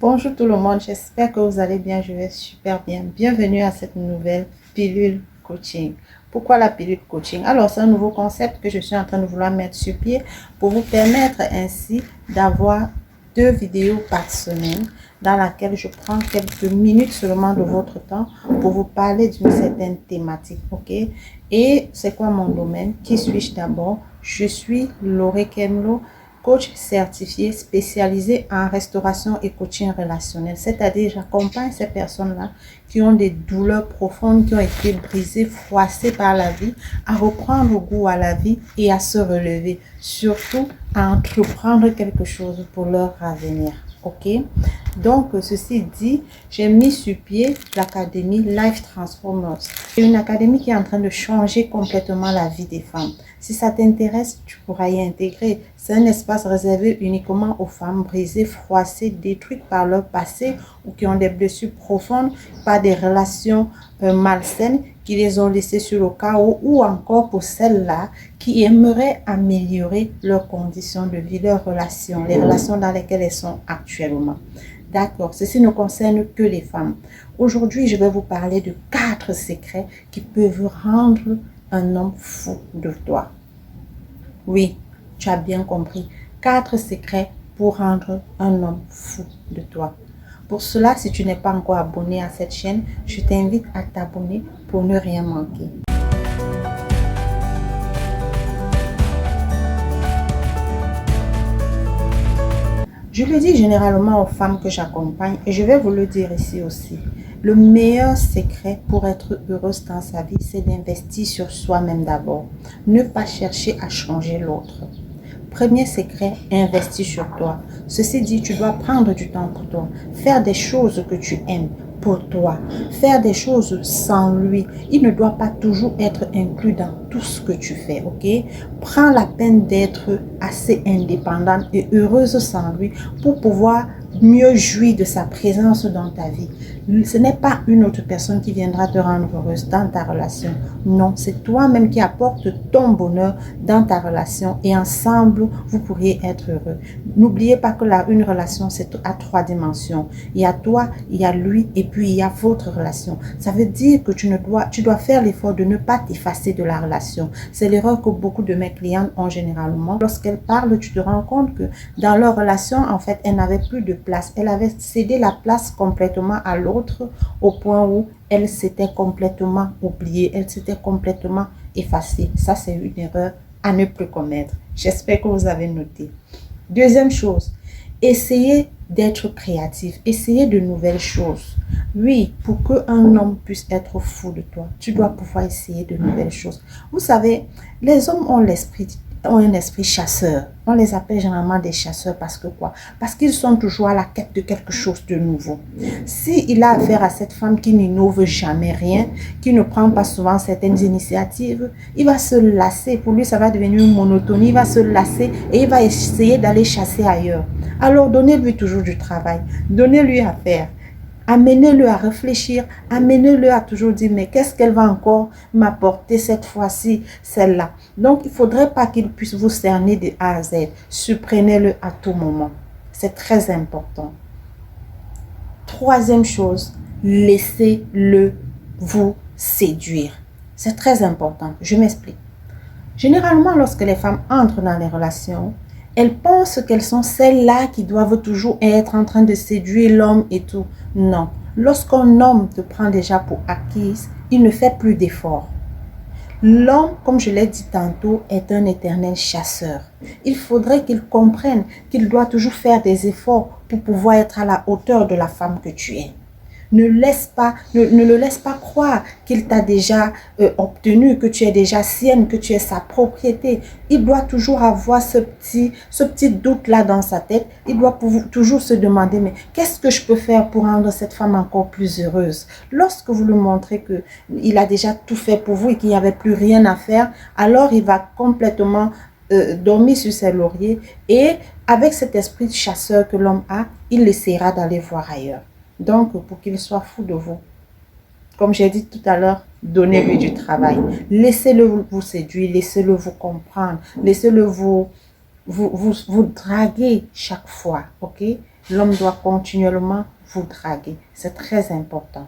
Bonjour tout le monde, j'espère que vous allez bien, je vais super bien. Bienvenue à cette nouvelle pilule coaching. Pourquoi la pilule coaching? Alors, c'est un nouveau concept que je suis en train de vouloir mettre sur pied pour vous permettre ainsi d'avoir 2 vidéos par semaine dans laquelle je prends quelques minutes seulement de votre temps pour vous parler d'une certaine thématique, ok? Et c'est quoi mon domaine? Qui suis-je d'abord? Je suis Laure Kemlo, coach certifié spécialisé en restauration et coaching relationnel. C'est-à-dire, j'accompagne ces personnes-là qui ont des douleurs profondes, qui ont été brisées, froissées par la vie, à reprendre goût à la vie et à se relever. Surtout, à entreprendre quelque chose pour leur avenir. Ok? Donc, ceci dit, j'ai mis sur pied l'académie Life Transformers. C'est une académie qui est en train de changer complètement la vie des femmes. Si ça t'intéresse, tu pourras y intégrer. C'est un espace réservé uniquement aux femmes brisées, froissées, détruites par leur passé ou qui ont des blessures profondes par des relations malsaines qui les ont laissées sur le chaos, ou encore pour celles-là qui aimeraient améliorer leurs conditions de vie, leurs relations, les relations dans lesquelles elles sont actuellement. D'accord, ceci ne concerne que les femmes. Aujourd'hui, je vais vous parler de 4 secrets qui peuvent rendre un homme fou de toi. Oui, tu as bien compris. 4 secrets pour rendre un homme fou de toi. Pour cela, si tu n'es pas encore abonné à cette chaîne, je t'invite à t'abonner pour ne rien manquer. Je le dis généralement aux femmes que j'accompagne et je vais vous le dire ici aussi. Le meilleur secret pour être heureuse dans sa vie, c'est d'investir sur soi-même d'abord. Ne pas chercher à changer l'autre. Premier secret, investis sur toi. Ceci dit, tu dois prendre du temps pour toi. Faire des choses que tu aimes pour toi. Faire des choses sans lui. Il ne doit pas toujours être inclus dans tout ce que tu fais, ok? Prends la peine d'être assez indépendante et heureuse sans lui pour pouvoir mieux jouir de sa présence dans ta vie. Ce n'est pas une autre personne qui viendra te rendre heureuse dans ta relation. Non, c'est toi-même qui apporte ton bonheur dans ta relation et ensemble, vous pourriez être heureux. N'oubliez pas que une relation, c'est à 3 dimensions. Il y a toi, il y a lui et puis il y a votre relation. Ça veut dire que tu dois faire l'effort de ne pas t'effacer de la relation. C'est l'erreur que beaucoup de mes clientes ont généralement. Lorsqu'elles parlent, tu te rends compte que dans leur relation, en fait, elles n'avaient plus de place. Elles avaient cédé la place complètement à l'autre au point où elles s'étaient complètement oubliées. Elles s'étaient complètement effacées. Ça, c'est une erreur à ne plus commettre. J'espère que vous avez noté. Deuxième chose, essayez d'être créatif, essayez de nouvelles choses. Oui, pour qu'un homme puisse être fou de toi, tu dois pouvoir essayer de nouvelles choses. Vous savez, les hommes ont un esprit chasseur. On les appelle généralement des chasseurs parce que quoi? Parce qu'ils sont toujours à la quête de quelque chose de nouveau. S'il a affaire à cette femme qui n'innove jamais rien, qui ne prend pas souvent certaines initiatives, il va se lasser. Pour lui, ça va devenir une monotonie. Il va se lasser et il va essayer d'aller chasser ailleurs. Alors, donnez-lui toujours du travail. Donnez-lui à faire. Amenez-le à réfléchir, amenez-le à toujours dire, mais qu'est-ce qu'elle va encore m'apporter cette fois-ci, celle-là. Donc, il ne faudrait pas qu'il puisse vous cerner de A à Z. Surprenez-le à tout moment. C'est très important. Troisième chose, laissez-le vous séduire. C'est très important. Je m'explique. Généralement, lorsque les femmes entrent dans les relations, elles pensent qu'elles sont celles-là qui doivent toujours être en train de séduire l'homme et tout. Non. Lorsqu'un homme te prend déjà pour acquise, il ne fait plus d'efforts. L'homme, comme je l'ai dit tantôt, est un éternel chasseur. Il faudrait qu'il comprenne qu'il doit toujours faire des efforts pour pouvoir être à la hauteur de la femme que tu es. Ne le laisse pas croire qu'il t'a déjà obtenu, que tu es déjà sienne, que tu es sa propriété. Il doit toujours avoir ce petit doute-là dans sa tête. Il doit toujours se demander, mais qu'est-ce que je peux faire pour rendre cette femme encore plus heureuse? Lorsque vous lui montrez qu'il a déjà tout fait pour vous et qu'il n'y avait plus rien à faire, alors il va complètement dormir sur ses lauriers et avec cet esprit de chasseur que l'homme a, il essaiera d'aller voir ailleurs. Donc, pour qu'il soit fou de vous, comme j'ai dit tout à l'heure, donnez-lui du travail. Laissez-le vous séduire, laissez-le vous comprendre, laissez-le vous draguer chaque fois, ok? l'homme doit continuellement vous draguer. C'est très important.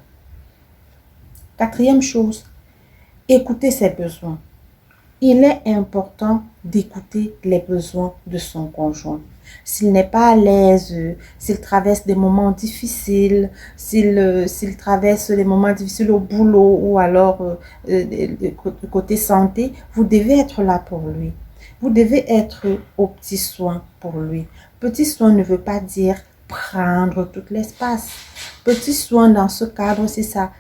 Quatrième chose, écoutez ses besoins. Il est important d'écouter les besoins de son conjoint. S'il n'est pas à l'aise, s'il traverse des moments difficiles, s'il traverse des moments difficiles au boulot ou alors côté santé, vous devez être là pour lui. Vous devez être aux petits soins pour lui. Petit soin ne veut pas dire prendre tout l'espace. Petit soin dans ce cadre, c'est ça.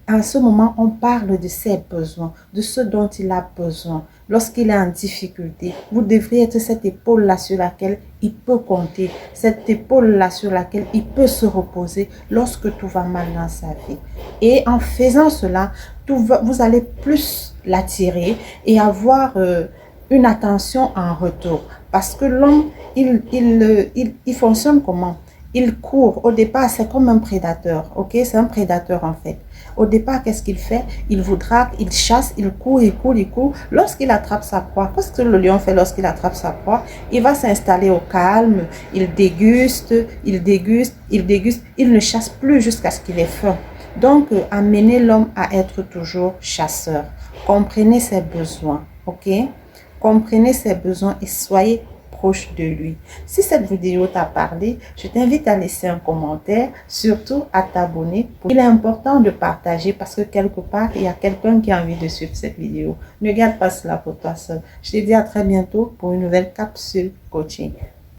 En ce moment, on parle de ses besoins, de ce dont il a besoin. Lorsqu'il est en difficulté, vous devrez être cette épaule-là sur laquelle il peut compter, cette épaule-là sur laquelle il peut se reposer lorsque tout va mal dans sa vie. Et en faisant cela, vous allez plus l'attirer et avoir une attention en retour. Parce que l'homme, il fonctionne comment? Il court. Au départ, c'est comme un prédateur. Ok, c'est un prédateur en fait. Au départ, qu'est-ce qu'il fait? Il vous drague, il chasse, il court, il court, il court. Lorsqu'il attrape sa proie, qu'est-ce que le lion fait lorsqu'il attrape sa proie? Il va s'installer au calme, il déguste, il déguste, il déguste. Il ne chasse plus jusqu'à ce qu'il ait faim. Donc, amenez l'homme à être toujours chasseur. Comprenez ses besoins, ok? Comprenez ses besoins et soyez proche de lui. Si cette vidéo t'a parlé, je t'invite à laisser un commentaire, surtout à t'abonner. Il est important de partager parce que quelque part, il y a quelqu'un qui a envie de suivre cette vidéo. Ne garde pas cela pour toi seul. Je te dis à très bientôt pour une nouvelle capsule coaching.